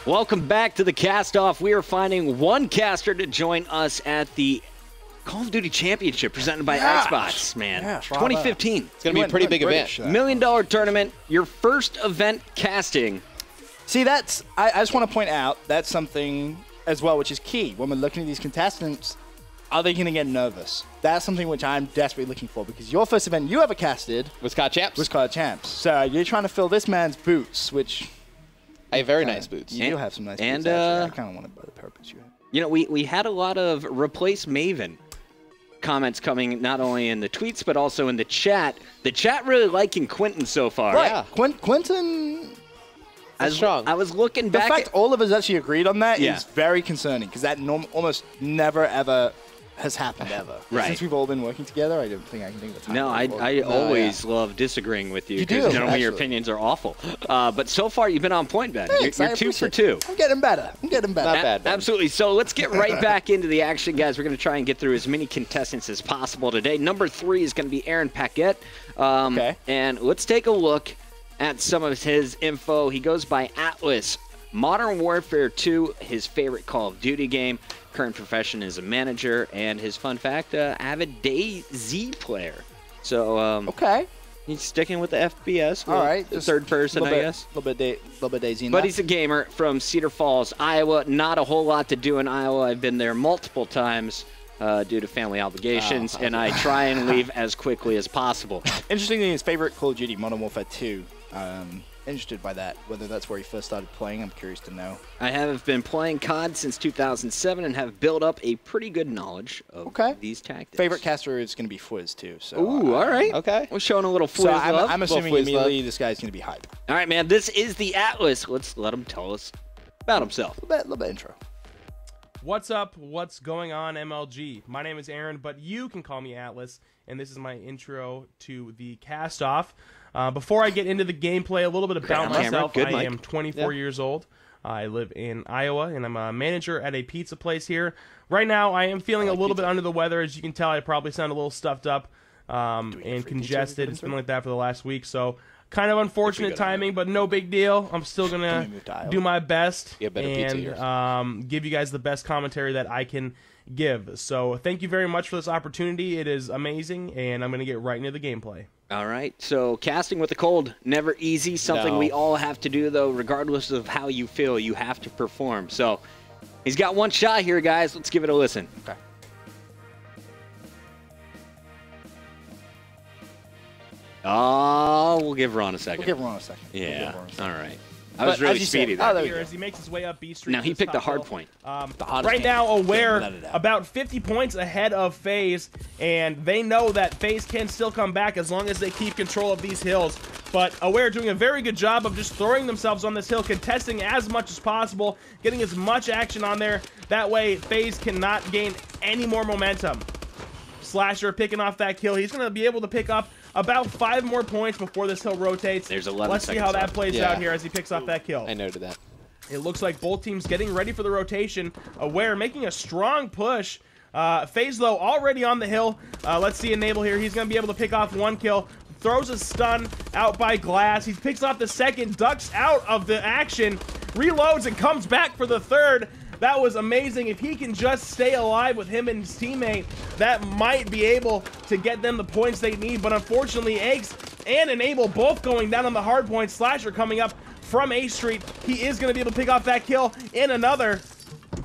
Welcome back to the cast-off. We are finding one caster to join us at the Call of Duty Championship presented by Xbox, man. Yeah, 2015. It's going to be a pretty big event. $1 million tournament, your first event casting. See, I just want to point out that's something as well, which is key. When we're looking at these contestants, are they going to get nervous? That's something which I'm desperately looking for, because your first event you ever casted was COD Champs. Was COD Champs. So you're trying to fill this man's boots, which... I have very nice boots. You do have some nice boots, actually. I kind of want it by the purpose you have. You know, we had a lot of replace Maven comments coming not only in the tweets, but also in the chat. The chat really liking Quentin so far. Right. Yeah. Quentin... strong. I was looking back. The fact all of us actually agreed on that is very concerning, because that almost never, ever has happened ever. Right. Since we've all been working together, I don't think I can think of a time. No, I always love disagreeing with you, because generally your opinions are awful. But so far, you've been on point, Ben. Thanks, you're 2 for 2. I'm getting better. Not bad, Ben. Absolutely. So let's get right back into the action, guys. We're going to try and get through as many contestants as possible today. Number 3 is going to be Aaron Paquette. And let's take a look at some of his info. He goes by Atlas. Modern Warfare 2, his favorite Call of Duty game. Current profession is a manager, and his fun fact, avid DayZ player. So, he's sticking with the FPS. All right, third person, I guess. A little bit DayZ. But he's a gamer from Cedar Falls, Iowa. Not a whole lot to do in Iowa. I've been there multiple times due to family obligations, and I try and leave as quickly as possible. Interestingly, his favorite Call of Duty, Modern Warfare 2. Interested by that, whether that's where he first started playing. I'm curious to know. I have been playing COD since 2007 and have built up a pretty good knowledge of these tactics. Favorite caster is going to be Fwiz too. So ooh, all right. Okay. We're showing a little Fwiz so love. I'm assuming immediately this guy's going to be hype. All right, man. This is the Atlas. Let's let him tell us about himself. A little bit intro. What's up? What's going on, MLG? My name is Aaron, but you can call me Atlas, and this is my intro to the cast-off. Before I get into the gameplay, a little bit about myself. I am 24 years old. I live in Iowa, and I'm a manager at a pizza place here. Right now, I am feeling a little bit under the weather. As you can tell, I probably sound a little stuffed up and congested. It's been like that for the last week, so kind of unfortunate timing, but no big deal. I'm still going to do my best and give you guys the best commentary that I can give. So thank you very much for this opportunity. It is amazing, and I'm going to get right into the gameplay. All right, so casting with a cold, never easy. Something we all have to do, though, regardless of how you feel, you have to perform. So he's got one shot here, guys. Let's give it a listen. Okay. Oh, we'll give Ron a second. We'll give Ron a second. Yeah, all right. I was really speedy there. Here as he makes his way up B Street. Now he picked the hard point. Right now, Aware about 50 points ahead of FaZe, and they know that FaZe can still come back as long as they keep control of these hills. But Aware doing a very good job of just throwing themselves on this hill, contesting as much as possible, getting as much action on there. That way, FaZe cannot gain any more momentum. Slasher picking off that kill. He's going to be able to pick up about 5 more points before this hill rotates. There's 11 Let's see how that plays out here as he picks off that kill. I noted that. It looks like both teams getting ready for the rotation. Aware making a strong push. FaZe, though, already on the hill. Let's see Enable here. He's going to be able to pick off 1 kill. Throws a stun out by Glass. He picks off the second, ducks out of the action, reloads, and comes back for the third. That was amazing. If he can just stay alive with him and his teammate, that might be able to get them the points they need. But unfortunately, Eggs and Enable both going down on the hard point. Slasher coming up from A Street. He is going to be able to pick off that kill in another.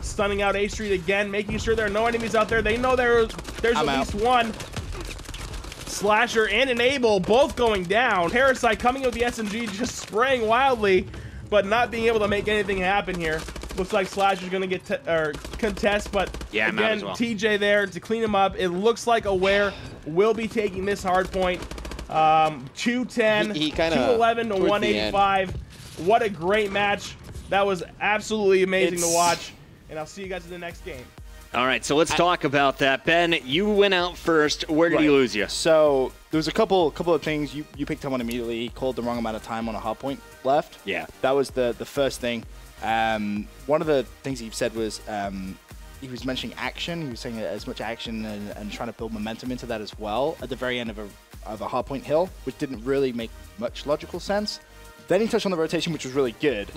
Stunning out A Street again, making sure there are no enemies out there. They know there's at least one. Slasher and Enable both going down. Parasite coming with the SMG, just spraying wildly, but not being able to make anything happen here. Looks like Slasher's going to get contest, but again, TJ there to clean him up. It looks like Aware will be taking this hard point. 210, 211 to 185. What a great match. That was absolutely amazing to watch. And I'll see you guys in the next game. All right, so let's talk about that. Ben, you went out first. Where did he lose you? So there was a couple of things. You picked someone immediately. He called the wrong amount of time on a hard point left. Yeah. That was the first thing. One of the things he said was he was mentioning action. He was saying as much action and trying to build momentum into that as well at the very end of a hard point hill, which didn't really make much logical sense. Then he touched on the rotation, which was really good.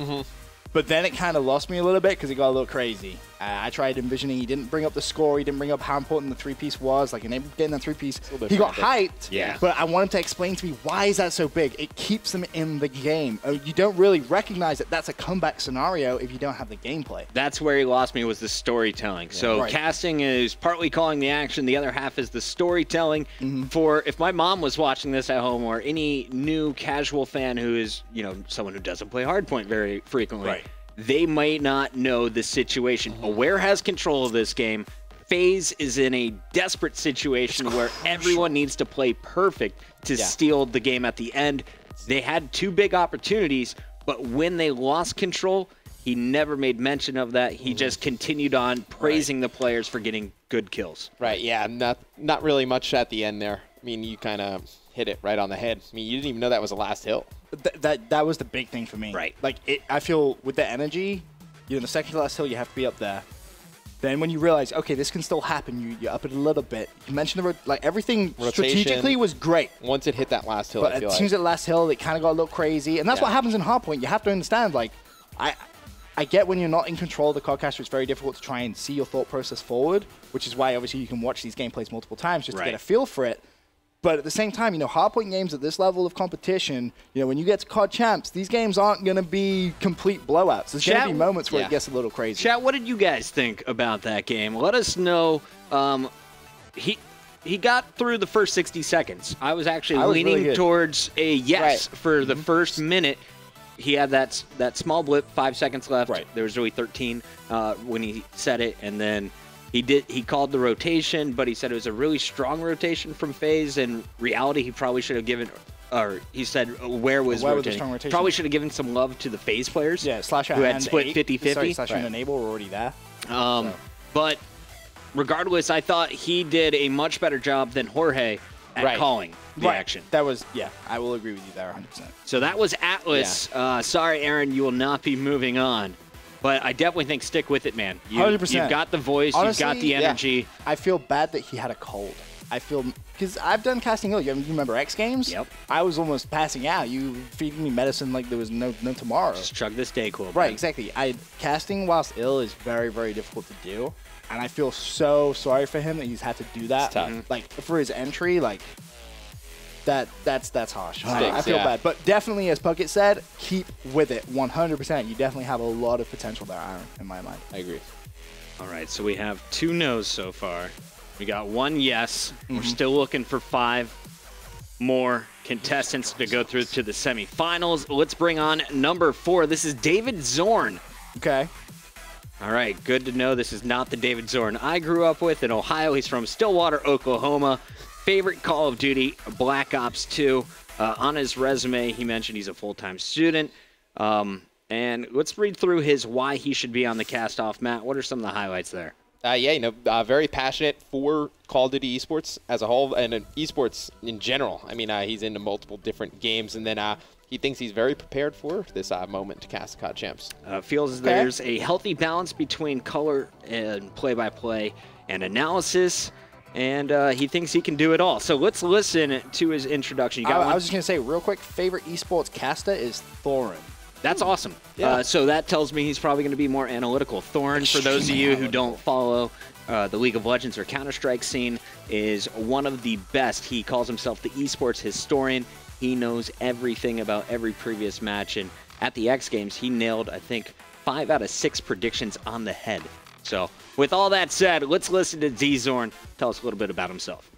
But then it kind of lost me a little bit because it got a little crazy. I tried envisioning. He didn't bring up the score. He didn't bring up how important the three-piece was. Like, in getting the three-piece, he got hyped. Yeah. But I want him to explain to me, why is that so big? It keeps them in the game. You don't really recognize that that's a comeback scenario if you don't have the gameplay. That's where he lost me, was the storytelling. Yeah. So casting is partly calling the action. The other half is the storytelling. For if my mom was watching this at home, or any new casual fan who is, someone who doesn't play Hardpoint very frequently, they might not know the situation. Aware has control of this game. FaZe is in a desperate situation where everyone needs to play perfect to steal the game at the end. They had 2 big opportunities, but when they lost control, he never made mention of that. He just continued on praising the players for getting good kills. Right, yeah, not really much at the end there. I mean, you kind of hit it right on the head. I mean, you didn't even know that was the last hill. That was the big thing for me. Right. Like, I feel with the energy, the second to last hill, you have to be up there. Then when you realize, okay, this can still happen, you up it a little bit. You mentioned everything strategically was great. Once it hit that last hill, but it seems that last hill, it kind of got a little crazy. And that's what happens in Hardpoint. You have to understand, like, I get when you're not in control of the codcaster, it's very difficult to try and see your thought process forward, which is why, obviously, you can watch these gameplays multiple times just to get a feel for it. But at the same time, Hardpoint games at this level of competition, when you get to COD Champs, these games aren't going to be complete blowouts. There's going to be moments where it gets a little crazy. Chat, what did you guys think about that game? Let us know. He got through the first 60 seconds. I was actually leaning really towards a yes for the first minute. He had that small blip, 5 seconds left. There was really 13 when he said it, and then he called the rotation, but he said it was a really strong rotation from FaZe. In reality, he probably should have given, or he said where was rotating. Probably should have given some love to the FaZe players. Yeah, Slash who had split 50-50. Sorry, Slash and Enable were already there. But regardless, I thought he did a much better job than Jorge at calling the action. That was, I will agree with you there 100%. So that was Atlas. Sorry, Aaron, you will not be moving on. But I definitely think stick with it, man. 100%. You've got the voice. Honestly, you've got the energy. I feel bad that he had a cold. I feel, because I've done casting ill. You remember X Games? Yep. I was almost passing out. You feeding me medicine like there was no tomorrow. Just chug this day, cool. Right, exactly. Casting whilst ill is very, very difficult to do. And I feel so sorry for him that he's had to do that. It's tough. Like, for his entry, like, that's harsh. I feel bad. But definitely, as Puckett said, keep with it 100%. You definitely have a lot of potential there, Aaron, in my mind. I agree. All right, so we have 2 no's so far. We got 1 yes. We're still looking for 5 more contestants to go through to the semifinals. Let's bring on number 4. This is David Zorn. Okay. All right, good to know this is not the David Zorn I grew up with in Ohio. He's from Stillwater, Oklahoma. Favorite Call of Duty, Black Ops 2. On his resume, he mentioned he's a full-time student. And let's read through his why he should be on the cast-off. Matt, what are some of the highlights there? Very passionate for Call of Duty esports as a whole, and esports in general. I mean, he's into multiple different games, and then he thinks he's very prepared for this moment to cast COD Champs. Feels there's a healthy balance between color and play-by-play and analysis. And he thinks he can do it all. So let's listen to his introduction. I was just going to say, real quick, favorite esports caster is Zorn. That's awesome. Yeah. So that tells me he's probably going to be more analytical. Zorn, for those of you who don't follow the League of Legends or Counter-Strike scene, is one of the best. He calls himself the esports historian. He knows everything about every previous match. And at the X Games, he nailed, I think, 5 out of 6 predictions on the head. So, with all that said, let's listen to D-Zorn tell us a little bit about himself.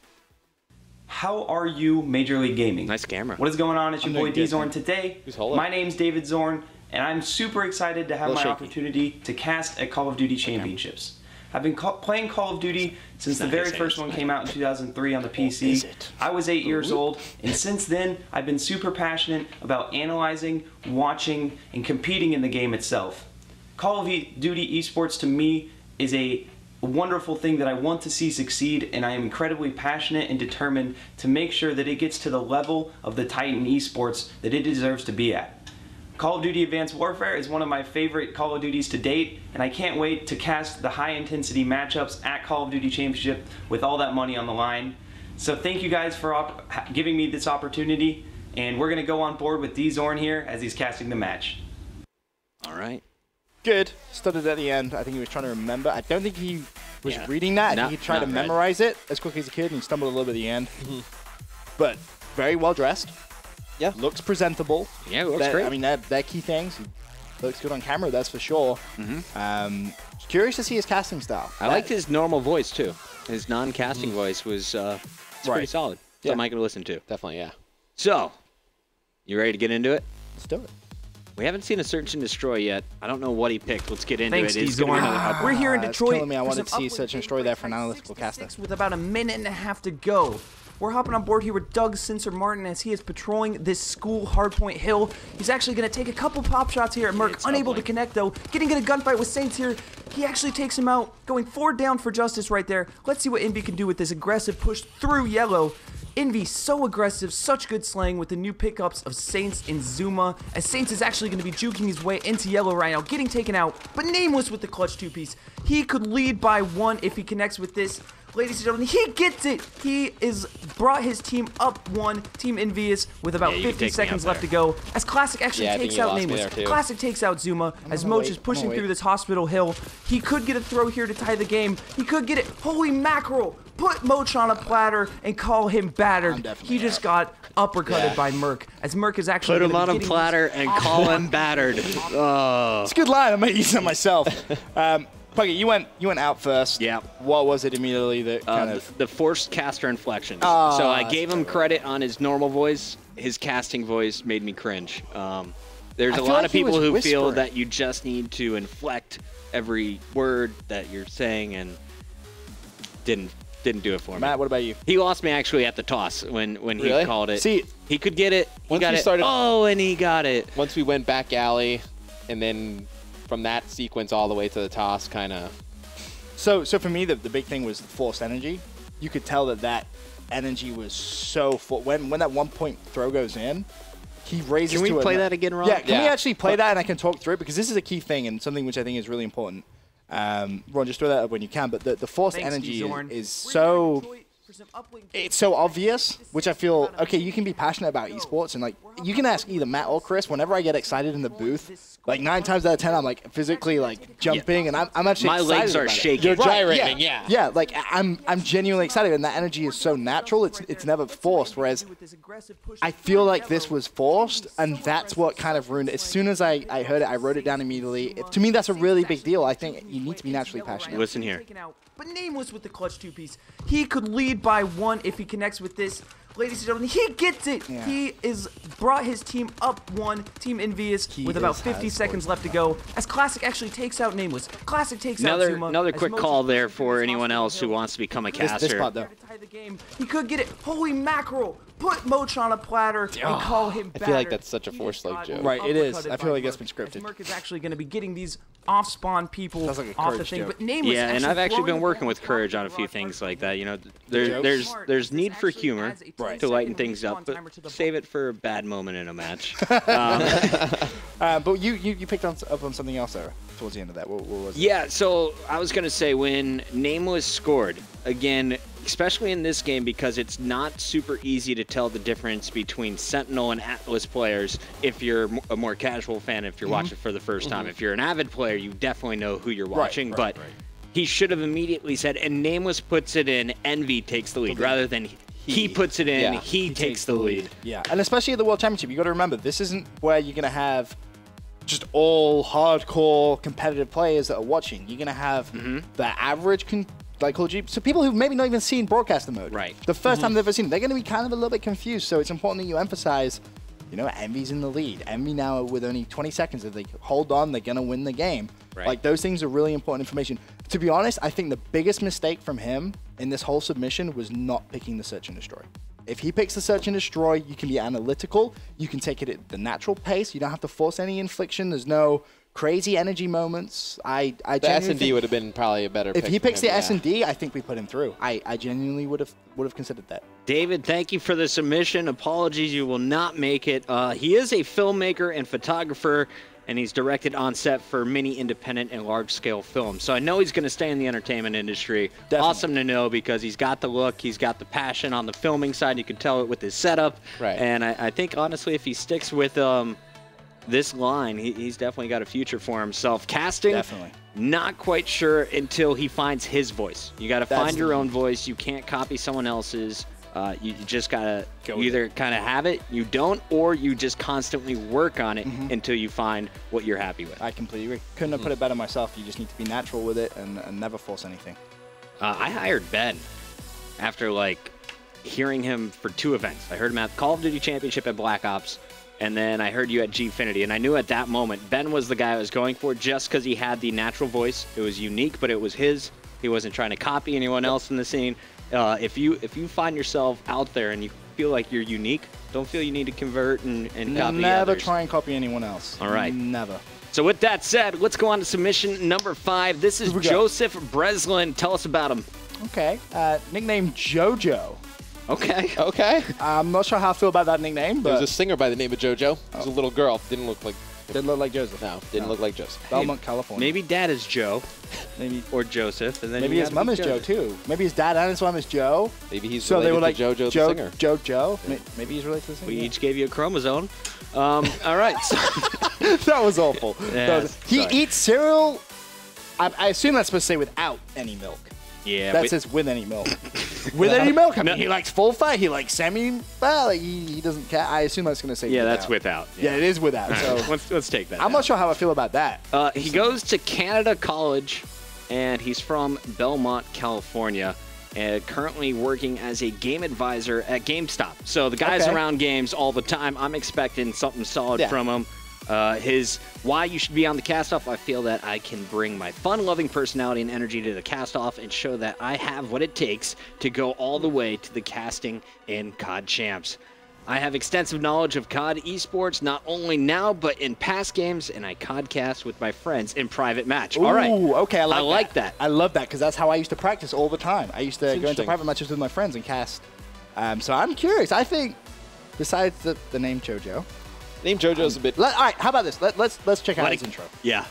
How are you, Major League Gaming? Nice camera. What is going on? It's your boy D-Zorn today. My name's David Zorn, and I'm super excited to have my opportunity to cast at Call of Duty Championships. I've been playing Call of Duty since the very first one came out in 2003 on the PC. I was 8 years old, and since then, I've been super passionate about analyzing, watching, and competing in the game itself. Call of Duty esports to me is a wonderful thing that I want to see succeed, and I am incredibly passionate and determined to make sure that it gets to the level of the Titan esports that it deserves to be at. Call of Duty Advanced Warfare is one of my favorite Call of Duties to date, and I can't wait to cast the high-intensity matchups at Call of Duty Championship with all that money on the line. So thank you guys for giving me this opportunity, and we're going to go on board with D-Zorn here as he's casting the match. All right. good. Stuttered at the end. I think he was trying to remember. I don't think he was reading that. I think he tried to memorize it as quickly as he could, and he stumbled a little bit at the end. But very well dressed. Yeah. Looks presentable. Yeah, looks great. I mean, they're key things. He looks good on camera, that's for sure. Curious to see his casting style. I liked his normal voice, too. His non-casting voice was pretty solid. Something I could listen to. Definitely, yeah. So, you ready to get into it? Let's do it. We haven't seen a Search and Destroy yet. I don't know what he picked. Let's get into Thanks, it. Zorn. We're here in Detroit. Killing me. I wanted to see Search and Destroy there for an analytical caster. With about a minute and a half to go. We're hopping on board here with Doug Sensor Martin as he is patrolling this school hardpoint hill. He's actually going to take a couple pop shots here at Merc. Unable to connect, though. Getting in a gunfight with Saints here. He actually takes him out, going 4 down for justice right there. Let's see what Envy can do with this aggressive push through yellow. Envy so aggressive, such good slaying with the new pickups of Saints and Zuma, as Saints is actually going to be juking his way into yellow right now, getting taken out, but Nameless with the clutch 2-piece. He could lead by 1 if he connects with this. Ladies and gentlemen, he gets it! He is brought his team up 1, Team Envious, with about 50 seconds left to go. As Classic actually takes out Nameless. Classic takes out Zuma, as Moch is pushing through this hospital hill. He could get a throw here to tie the game. He could get it. Holy mackerel! Put Moch on a platter and call him battered. He just got uppercutted by Merc, as Merc is actually put him on a platter and call him battered. Oh. It's a good line. I might use it myself. Puggy, you went out first. Yeah. What was it immediately that kind of... The forced caster inflections. So I gave him credit on his normal voice. His casting voice made me cringe. There's a lot of people who feel that you just need to inflect every word that you're saying, and didn't do it for me. Matt, what about you? He lost me actually at the toss when he called it. See, he could get it. He got it. Oh, and he got it. Once we went back alley, and then from that sequence all the way to the toss, kind of. So for me, the big thing was the forced energy. You could tell that energy was so full. When that 1-point throw goes in, he raises. Can we play that again, Ron? Yeah, can we actually play that, and I can talk through it, because this is a key thing and something which I think is really important. Ron, just throw that up when you can. But the forced energy is so... It's so obvious, which I feel, okay, you can be passionate about esports, and like, you can ask either Matt or Chris. Whenever I get excited in the booth, like 9 times out of 10, I'm like physically like jumping, and I'm actually my excited legs are about shaking. You're gyrating, yeah. Like I'm genuinely excited, and that energy is so natural. It's never forced. Whereas I feel like this was forced, and that's what kind of ruined it. As soon as I heard it, I wrote it down immediately. To me, that's a really big deal. I think you need to be naturally passionate. Listen here. But Nameless with the clutch 2-piece. He could lead by 1 if he connects with this. Ladies and gentlemen, he gets it. Yeah. He is brought his team up 1, Team Envious, with about 50 seconds left to go. As Classic actually takes out Nameless. Classic takes out Zuma. Another quick call there for anyone else who wants to become a caster. This spot, though. He could get it. Holy mackerel! Put Moch on a platter and call him battered. I feel like that's such a forced leg joke. Right, it is. I feel like that's been scripted. Merc is actually going to be getting these off-spawn people like off the thing, joke. but Nameless and I've actually been working with Courage on a few things like that. You know, there's need for humor to lighten things up, but save it for a bad moment in a match. But you picked up on something else there towards the end of that. What was it? Yeah, so I was going to say, when Nameless scored, again, especially in this game, because it's not super easy to tell the difference between Sentinel and Atlas players if you're a more casual fan, if you're watching for the first time. If you're an avid player, you definitely know who you're watching, but he should have immediately said, and Nameless puts it in, Envy takes the lead, rather than he puts it in, he takes the lead. Yeah, and especially at the World Championship, you got to remember, this isn't where you're going to have just all hardcore competitive players that are watching. You're going to have the average so people who've maybe not even seen broadcaster mode. Right. The first time they've ever seen it, they're going to be kind of a little bit confused. So it's important that you emphasize, you know, Envy's in the lead. Envy now with only 20 seconds. If they hold on, they're going to win the game. Right. Like, those things are really important information. To be honest, I think the biggest mistake from him in this whole submission was not picking the Search and Destroy. If he picks the Search and Destroy, you can be analytical. You can take it at the natural pace. You don't have to force any infliction. There's no crazy energy moments. The S&D would have been probably a better pick. If he picks the S&D, I think we put him through. I genuinely would have considered that. David, thank you for the submission. Apologies, you will not make it. He is a filmmaker and photographer, and he's directed on set for many independent and large-scale films. So I know he's going to stay in the entertainment industry. Definitely. Awesome to know, because he's got the look, he's got the passion on the filming side. You can tell it with his setup. Right. And I think, honestly, if he sticks with this line, he's definitely got a future for himself. Casting, Definitely. Not quite sure until he finds his voice. You got to find your own voice. You can't copy someone else's. You just gotta either kind of have it, you don't, or you just constantly work on it until you find what you're happy with. I completely agree. Couldn't have put it better myself. You just need to be natural with it and never force anything. I hired Ben after like hearing him for 2 events. I heard him at Call of Duty Championship at Black Ops, and then I heard you at Gfinity, and I knew at that moment Ben was the guy I was going for just because he had the natural voice. It was unique, but it was his. He wasn't trying to copy anyone else in the scene. If you find yourself out there and you feel like you're unique, don't feel you need to convert and copy others. Never try and copy anyone else. All right. Never. So with that said, let's go on to submission number 5. This is Joseph Breslin. Tell us about him. Okay. Nickname Jojo. Okay. Okay. I'm not sure how I feel about that nickname, but There was a singer by the name of Jojo. It was a little girl. Didn't look like... didn't look like Joseph. No, didn't look like Joseph. Belmont, California. Maybe dad is Joe. Maybe. Or Joseph. And then Maybe his mom is Joe, too. Maybe his dad and his mom is Joe. Maybe he's so related they were like to Jojo Joe, the singer. Joe. Maybe he's related to the singer. We each gave you a chromosome. All right. So that was awful. Yeah, he eats cereal, I assume that's supposed to say without any milk. yeah. That says with any milk. With any milk? I mean, he likes full fat. He likes semi. Well, like, he doesn't care. I assume that's going to say yeah, without. that's without. Yeah, it is without. So let's take that. I'm not sure how I feel about that. He goes to Canada College, and he's from Belmont, California, and currently working as a game advisor at GameStop. So the guy's around games all the time. I'm expecting something solid from him. His why you should be on the cast-off, I feel that I can bring my fun-loving personality and energy to the cast-off and show that I have what it takes to go all the way to the casting in COD Champs. I have extensive knowledge of COD esports, not only now, but in past games, and I CODcast with my friends in private match. Ooh, all right. Okay, I like that. I love that because that's how I used to practice all the time. I used to go into private matches with my friends and cast. So I'm curious. I think, besides the name Jojo, Name Jojo's a bit... all right, how about this? Let's check out his intro. Yeah.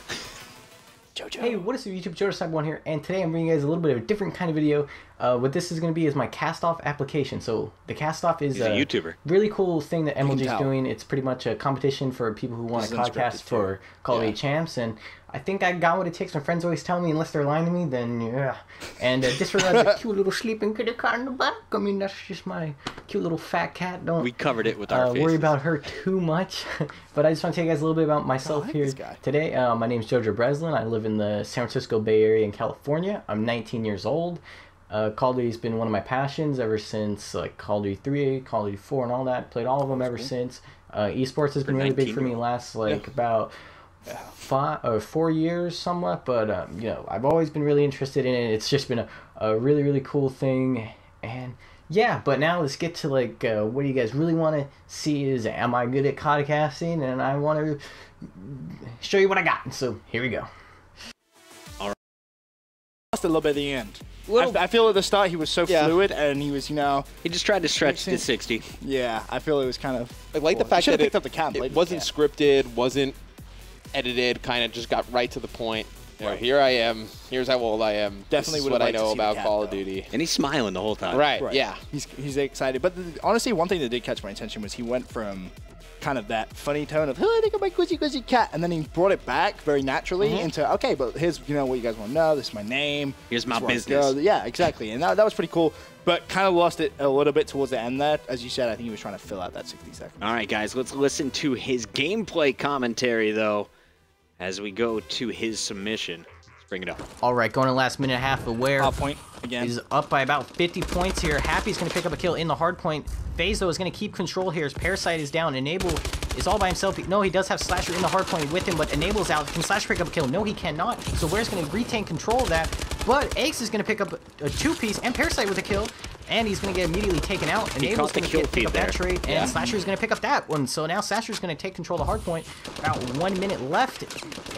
Jojo. Hey, what is up, YouTube? JojoSide1 here, and today I'm bringing you guys a little bit of a different kind of video. What this is going to be is my cast-off application. So the cast-off is a YouTuber. Really cool thing that MLG is doing. It's pretty much a competition for people who want to podcast for Call of Duty Champs, and I think I got what it takes. My friends always tell me, unless they're lying to me, then yeah. And disregard the cute little sleeping kitty cat in the back. I mean, that's just my cute little fat cat. Don't We covered it with our faces. worry about her too much. But I just want to tell you guys a little bit about myself here today. My name is Jojo Breslin. I live in the San Francisco Bay Area in California. I'm 19 years old. Call of Duty's been one of my passions ever since like Call of Duty 3, Call of Duty 4, and all that. Played all of them ever since. Esports has been really big for me last about 4 years somewhat, but you know, I've always been really interested in it. It's just been a really cool thing, and yeah. But now let's get to like what do you guys really want to see? Is am I good at podcasting? And I want to show you what I got. So here we go. Lost a little bit at the end. I feel at the start he was so fluid, and he was, he just tried to stretch to 60. Yeah, I feel it was kind of. I like the fact that picked up the cat it wasn't scripted, wasn't edited, kind of just got right to the point. You know, here I am. Here's how old I am. Definitely this is what I know about Call of Duty. And he's smiling the whole time. Right. Yeah. He's excited. But honestly, one thing that did catch my attention was he went from kind of that funny tone of, oh, look at my quizzy cat, and then he brought it back very naturally into, okay, but here's what you guys want to know. This is my name. Here's my business. Yeah, exactly. And that was pretty cool. But kind of lost it a little bit towards the end there. As you said, I think he was trying to fill out that 60 seconds. All right, guys, let's listen to his gameplay commentary, though, as we go to his submission. Let's bring it up. All right, going to the last minute and a half. Aware point again. He's up by about 50 points here. Happy's going to pick up a kill in the hard point. FaZe, though, is going to keep control here as Parasite is down. Enable is all by himself. No, he does have Slasher in the hard point with him, but Enable's out. Can Slasher pick up a kill? No, he cannot. So Ware's going to retain control of that. But Ace is going to pick up a two-piece and Parasite with a kill. And he's going to get immediately taken out. Enable's going to pick up that trade, and Slasher's going to pick up that one. So now Slasher's going to take control of the hard point. About 1 minute left.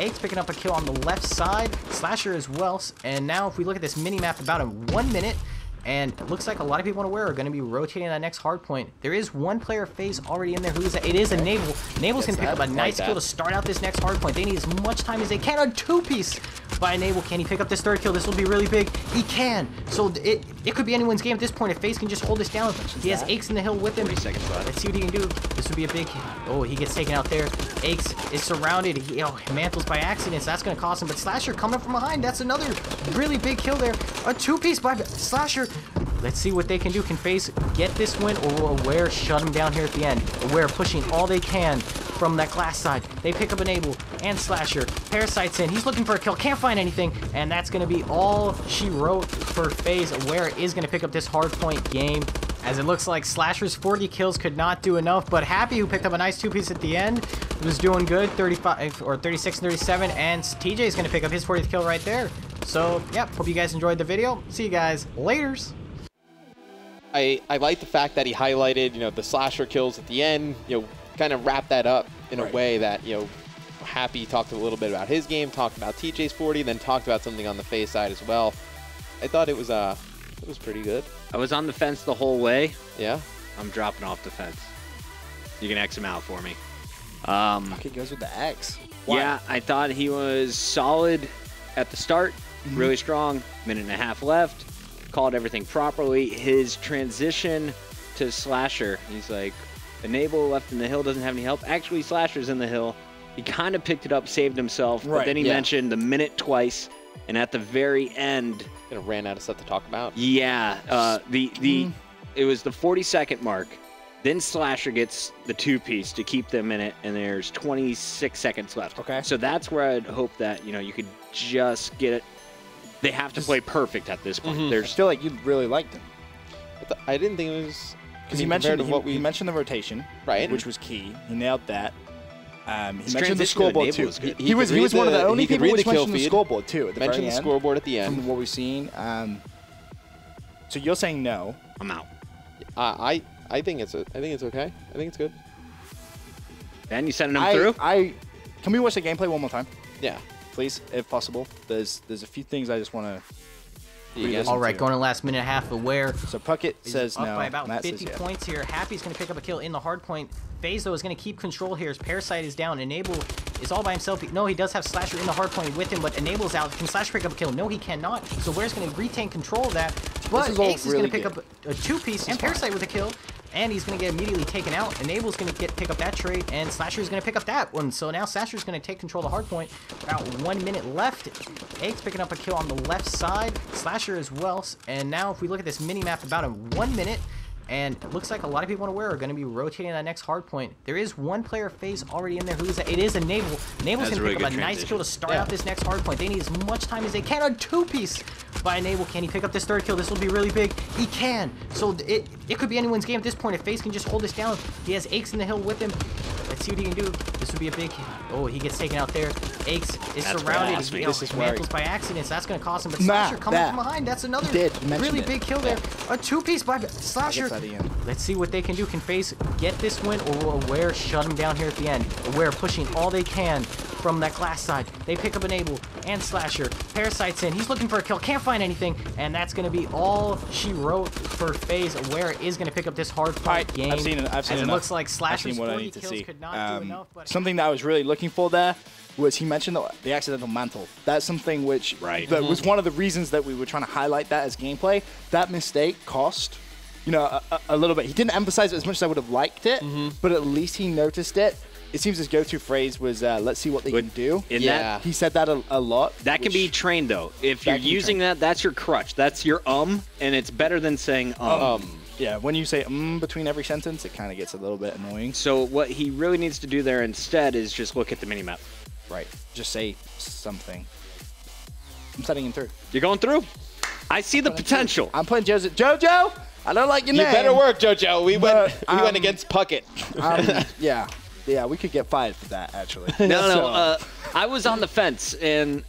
Ace picking up a kill on the left side. Slasher as well. And now if we look at this mini-map, about in 1 minute, and it looks like a lot of people unaware are going to be rotating that next hard point. There is one player FaZe already in there. Who is that? It is Enable. Enable's going to pick up a nice kill to start out this next hard point. They need as much time as they can. A two-piece by Enable. Can he pick up this third kill? This will be really big. He can. So it could be anyone's game at this point if FaZe can just hold this down. He has Aches in the hill with him. 40 seconds left. Let's see what he can do. This would be a big... Oh, he gets taken out there. Aches is surrounded. He mantles by accident, so that's going to cost him. But Slasher coming from behind. That's another really big kill there. A two-piece by Slasher. Let's see what they can do. Can FaZe get this win, or will Aware shut him down here at the end? Aware pushing all they can from that glass side. They pick up Enable and Slasher. Parasite's in. He's looking for a kill. Can't find anything. And that's going to be all she wrote for FaZe. Aware is going to pick up this hardpoint game, as it looks like Slasher's 40 kills could not do enough. But Happy, who picked up a nice two-piece at the end, was doing good. 35 or 36 and 37. And TJ is going to pick up his 40th kill right there. So, yeah, hope you guys enjoyed the video. See you guys laters. I like the fact that he highlighted, the Slasher kills at the end, kind of wrap that up in a way that, Happy talked a little bit about his game, talked about TJ's 40, then talked about something on the FaZe side as well. I thought it was pretty good. I was on the fence the whole way. Yeah. I'm dropping off the fence. You can X him out for me. Okay, goes with the X. Why? Yeah, I thought he was solid at the start, really strong. Minute and a half left. Called everything properly. His transition to Slasher, he's like, Enable left in the hill, doesn't have any help. Actually, Slasher's in the hill. He kind of picked it up, saved himself, but then he mentioned the minute twice, and at the very end, kind of ran out of stuff to talk about. Yeah, it was the 40-second mark. Then Slasher gets the two-piece to keep them in it, and there's 26 seconds left. Okay. So that's where I'd hope that you could just get it. They have to play perfect at this point. I feel like you really liked him. I didn't think it was... Because he mentioned the rotation, right, which was key. He nailed that. He His mentioned the scoreboard too. He was one of the only people which who mentioned the scoreboard too. At the mentioned very the end, scoreboard at the end. From what we've seen. So you're saying no? I'm out. I think it's okay. I think it's good. And you sending him through? Can we watch the gameplay one more time? Yeah. Please, if possible. There's a few things I just want to. All right, going to last minute and a half. Aware. So Puckett says up no. by about Matt 50 says points here. Happy's going to pick up a kill in the hard point. FaZe, though, is going to keep control here as Parasite is down. Enable is all by himself. No, he does have Slasher in the hard point with him, but Enable's out. Can Slasher pick up a kill? No, he cannot. So Aware's going to retain control of that. But Ace is going to pick up a two-piece and Parasite with a kill. And he's going to get immediately taken out. Enable's going to pick up that trade, and Slasher's going to pick up that one. So now Slasher's going to take control of the hardpoint. About 1 minute left. Ake's picking up a kill on the left side. Slasher as well. And now if we look at this mini-map, about 1 minute. And it looks like a lot of people unaware are going to be rotating that next hard point. There is one player FaZe already in there who is it is Enable. Enable's going to pick up a nice kill to start out this next hard point. They need as much time as they can. A two-piece by Enable. Can he pick up this third kill? This will be really big. He can. So it could be anyone's game at this point if FaZe can just hold this down. He has Aches in the hill with him. Let's see what he can do. This would be a big... Oh, he gets taken out there. Aches is surrounded. He mantles by accident, so that's going to cost him. But Slasher coming from behind. That's another really big kill there. A two-piece by Slasher. Let's see what they can do. Can FaZe get this win, or will Aware shut him down here at the end? Aware pushing all they can from that glass side. They pick up Enable and Slasher. Parasite's in. He's looking for a kill. Can't find anything. And that's going to be all she wrote for FaZe. Aware is going to pick up this hard fight game. I've seen it. It looks like Slasher's 40 kills could not do enough. But something that I was really looking for there was he mentioned the accidental mantle. That's something which that was one of the reasons that we were trying to highlight that as gameplay. That mistake cost a little bit. He didn't emphasize it as much as I would have liked it, but at least he noticed it. It seems his go-to phrase was, let's see what they can do. He said that a lot. That can be trained, though. If you're using that, that's your crutch. That's your and it's better than saying Yeah, when you say between every sentence, it kind of gets a little bit annoying. So what he really needs to do there instead is just look at the minimap. Right. Just say something. I'm setting him through. You're going through? I see the potential. I'm playing Jojo! I don't like your name. You better work, Jojo. We went against Puckett. Yeah, we could get fired for that, actually. No. I was on the fence, and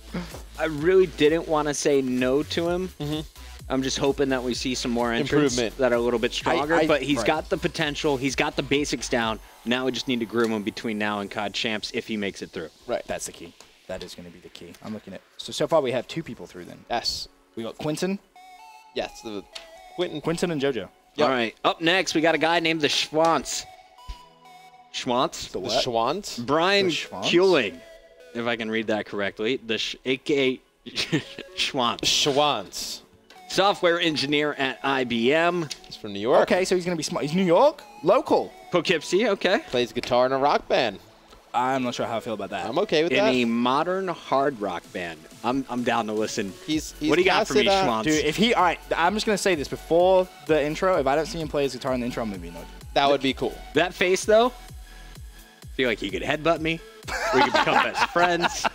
I really didn't want to say no to him. I'm just hoping that we see some more entrants that are a little bit stronger. But he's got the potential. He's got the basics down. Now we just need to groom him between now and COD Champs if he makes it through. Right. That's the key. That is going to be the key. I'm looking at... So far we have 2 people through then. Yes. We got Quinton. Yes, Quinton and Jojo. Yep. All right. Up next, we got a guy named the Schwantz. Schwantz? The Schwantz? Brian Kuehling, if I can read that correctly. A.K.A. Schwantz. Software engineer at IBM. He's from New York. Okay, so he's going to be smart. He's New York? Local. Poughkeepsie, okay. Plays guitar in a rock band. I'm not sure how I feel about that. I'm okay with that. In a modern hard rock band. I'm down to listen. He's what do you got for me, Schwantz? Dude, if he... All right, I'm just going to say this before the intro. If I don't see him play his guitar in the intro, I'm going to be annoyed. That would be cool. That face, though, I feel like he could headbutt me. We could become best friends.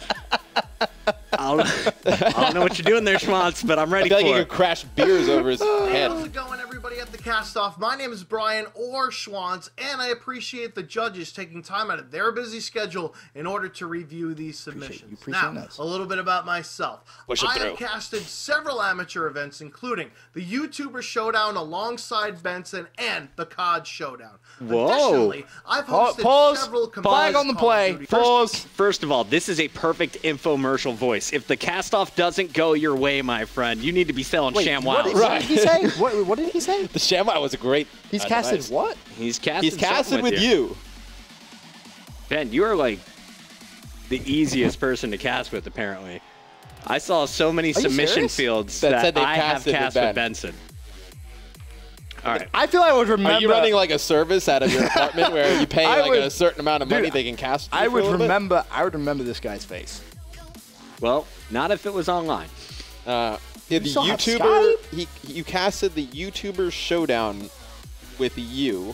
I don't know what you're doing there, Schwantz, but I'm ready for it. I feel like he could crash beers over his head. How's it going, everybody at the Cast-Off? My name is Brian or Schwantz, and I appreciate the judges taking time out of their busy schedule in order to review these submissions. Now, a little bit about myself. I have casted several amateur events, including the YouTuber Showdown alongside Benson and the COD Showdown. Whoa. Additionally, I've hosted several flag on the play. First of all, this is a perfect infomercial voice. If the cast-off doesn't go your way, my friend, you need to be selling ShamWow. What did he say? What did he say? The ShamWow was a great He's casted device. what? He's casted with you. Ben, you are like the easiest person to cast with, apparently. I saw so many submission fields that said they I have casted cast with Benson. All right. I feel I would remember. Are you running like a service out of your apartment where you pay a certain amount of money they can cast? I would remember. I would remember this guy's face. Well, not if it was online. The YouTuber, you casted the YouTuber Showdown with you.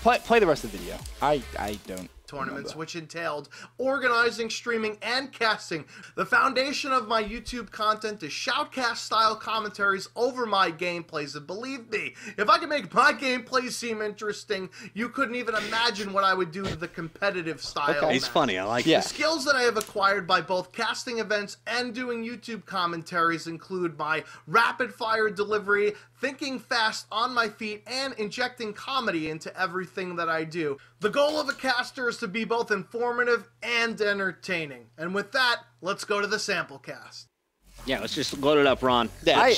Play the rest of the video. I don't. Tournaments, which entailed organizing, streaming, and casting. The foundation of my YouTube content is shoutcast-style commentaries over my gameplays, and believe me, if I could make my gameplays seem interesting, you couldn't even imagine what I would do to the competitive style. Okay. He's funny, I like it. The skills that I have acquired by both casting events and doing YouTube commentaries include my rapid-fire delivery, thinking fast on my feet, and injecting comedy into everything that I do. The goal of a caster is to be both informative and entertaining. And with that, let's go to the sample cast. Yeah, let's just load it up, Ron. Yeah,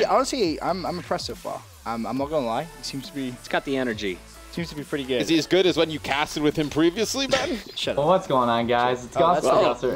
honestly, I'm impressed so far. I'm not gonna lie. It seems to be. It's got the energy. Seems to be pretty good. Is he as good as when you casted with him previously, Ben? Shut up. Well, what's going on, guys? It's Gossip.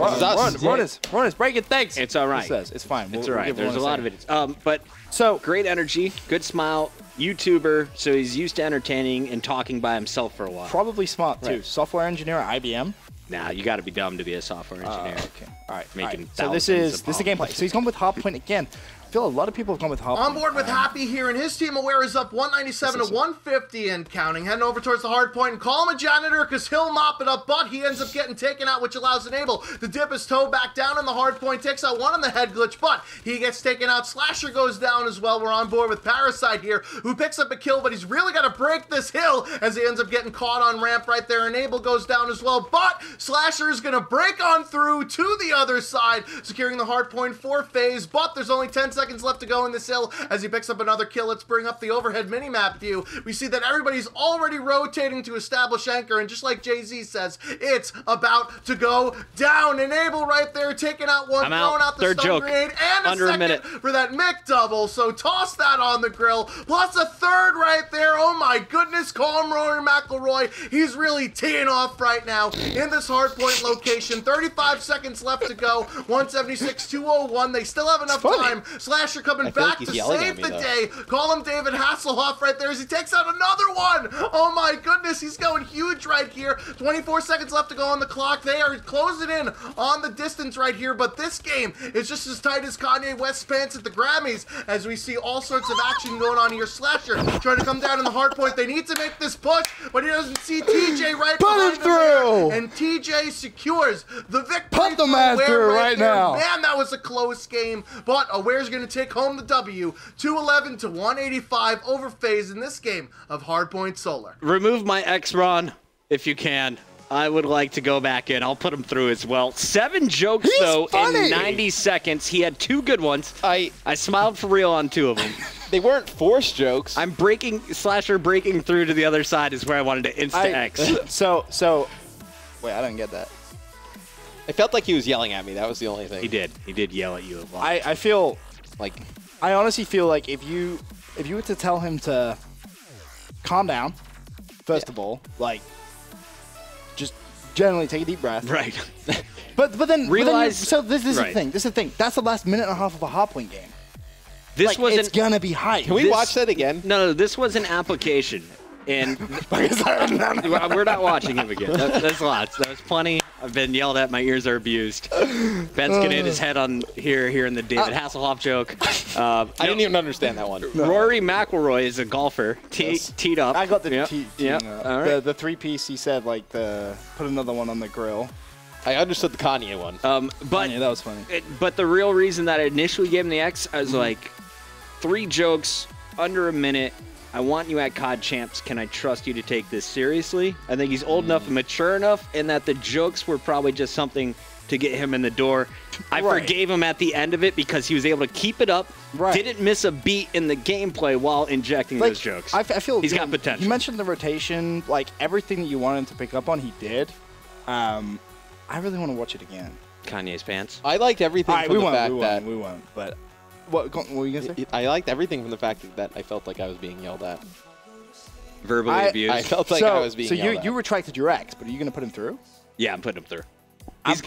Run is breaking things. It's all right. It's fine. It's all right. There's a lot of it. But so great energy, good smile, YouTuber. So he's used to entertaining and talking by himself for a while. Probably smart too. Software engineer at IBM. Nah, you got to be dumb to be a software engineer. Okay. All right. Making So this is the gameplay. So he's gone with Hardpoint again. I feel a lot of people have gone with Hardpoint. On board with Happy here, and his team Aware is up 197 to 150 and counting. Heading over towards the hard point and call him a janitor because he'll mop it up, but he ends up getting taken out, which allows Enable to dip his toe back down in the hard point, takes out one on the head glitch, but he gets taken out. Slasher goes down as well. We're on board with Parasite here, who picks up a kill, but he's really got to break this hill as he ends up getting caught on ramp right there. Enable goes down as well, but Slasher is going to break on through to the other side, securing the hard point for FaZe, but there's only 10 seconds left to go in this hill as he picks up another kill. Let's bring up the overhead minimap view. We see that everybody's already rotating to establish anchor, and just like Jay-Z says, it's about to go down. Enable right there, taking out one, throwing out the stun grenade, and a second for that Mick double, so toss that on the grill, plus a third right there. Oh my goodness, call him Rory McIlroy. He's really teeing off right now in this hardpoint location. 35 seconds left to go, 176-201. They still have enough time. Slasher coming back to save the day. Call him David Hasselhoff right there as he takes out another one. Oh my goodness, he's going huge right here. 24 seconds left to go on the clock. They are closing in on the distance right here, but this game is just as tight as Kanye West's pants at the Grammys as we see all sorts of action going on here. Slasher trying to come down in the hard point. They need to make this push, but he doesn't see TJ right behind him there, and TJ secures the victory. Put the man through right now. Man, that was a close game, but Aware's going to take home the W, 211 to 185 over FaZe in this game of Hardpoint Solar. Remove my X, Ron, if you can. I would like to go back in. I'll put him through as well. 7 jokes, though, in 90 seconds. He had 2 good ones. I smiled for real on 2 of them. They weren't forced jokes. Slasher breaking through to the other side is where I wanted to Insta-X. So, wait, I didn't get that. I felt like he was yelling at me. That was the only thing. He did. He did yell at you a lot. I feel like, I honestly feel like if you were to tell him to calm down, first of all, like, just generally take a deep breath. Right. But then realize. So this is the thing. This is the thing. That's the last minute and a half of a hardpoint game. This it's gonna be hype. Can we watch that again? No, this was an application. And we're not watching him again. That's lots. That was plenty. I've been yelled at. My ears are abused. Ben's gonna hit his head on here in the David Hasselhoff joke. I didn't even understand that one. Rory McIlroy is a golfer. Teed up. I got the tee. All right. The three-piece. He said like put another one on the grill. I understood the Kanye one. But Kanye, that was funny. But the real reason that I initially gave him the X, I was like, 3 jokes under a minute. I want you at COD Champs. Can I trust you to take this seriously? I think he's old enough and mature enough, and that the jokes were probably just something to get him in the door. I forgave him at the end of it because he was able to keep it up, didn't miss a beat in the gameplay while injecting those jokes. I feel he's got potential. You mentioned the rotation, like everything that you wanted him to pick up on, he did. I really want to watch it again. Kanye's pants. I liked everything from the fact that we won, but. What were you gonna say? I liked everything from the fact that I felt like I was being yelled at. Verbally abused. I felt like I was being yelled at. So you retracted your X, but are you gonna put him through? Yeah, I'm putting him through.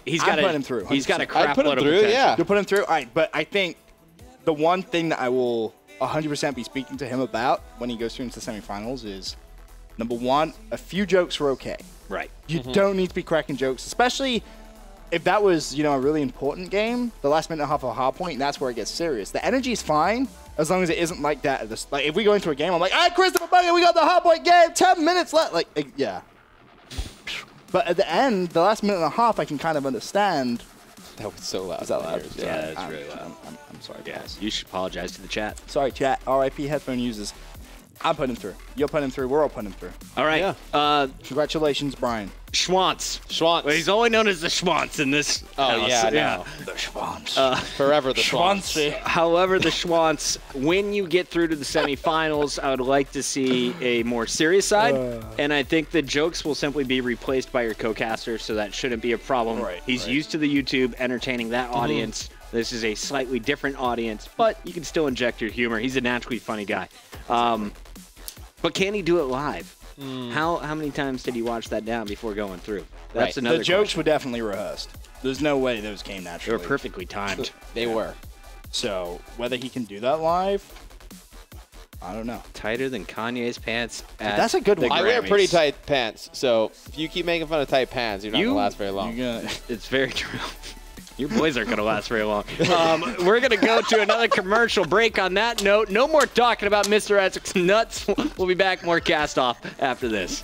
He's got him through. He's got a crap load of potential. Yeah. You'll put him through. All right, but I think the one thing that I will 100% be speaking to him about when he goes through into the semifinals is, number one, a few jokes were okay. Right. You don't need to be cracking jokes, especially if that was, a really important game, the last minute and a half of a hard point, and that's where it gets serious. The energy is fine as long as it isn't like that. Like if we go into a game, I'm like, all right, Christopher Bucket, we got the hard point game, 10 minutes left. Yeah. But at the end, the last minute and a half, I can kind of understand. That was so loud. Is that loud? Yeah, that's really loud. I'm sorry, Yeah, guys. you should apologize to the chat. Sorry, chat. RIP headphone users. I'm putting him through. You're putting him through. We're all putting him through. All right. Yeah. Congratulations, Brian. Schwantz. Well, he's only known as the Schwantz in this house. Yeah. The Schwantz. Forever the Schwantz. However, the Schwantz, when you get through to the semifinals, I would like to see a more serious side. And I think the jokes will simply be replaced by your co-caster, so that shouldn't be a problem. He's used to the YouTube, entertaining that audience. This is a slightly different audience, but you can still inject your humor. He's a naturally funny guy. But can he do it live? How many times did he watch that down before going through? That's another The jokes question. were definitely rehearsed. There's no way those came They naturally. were perfectly timed. They were. So whether he can do that live, I don't know. Tighter than Kanye's pants. That's a good one. I wear pretty tight pants, so if you keep making fun of tight pants, you're not going to last very long. It's very true. Your boys aren't going to last very long. We're going to go to another commercial break on that note. No more talking about Mr. Isaac's nuts. We'll be back more cast off after this.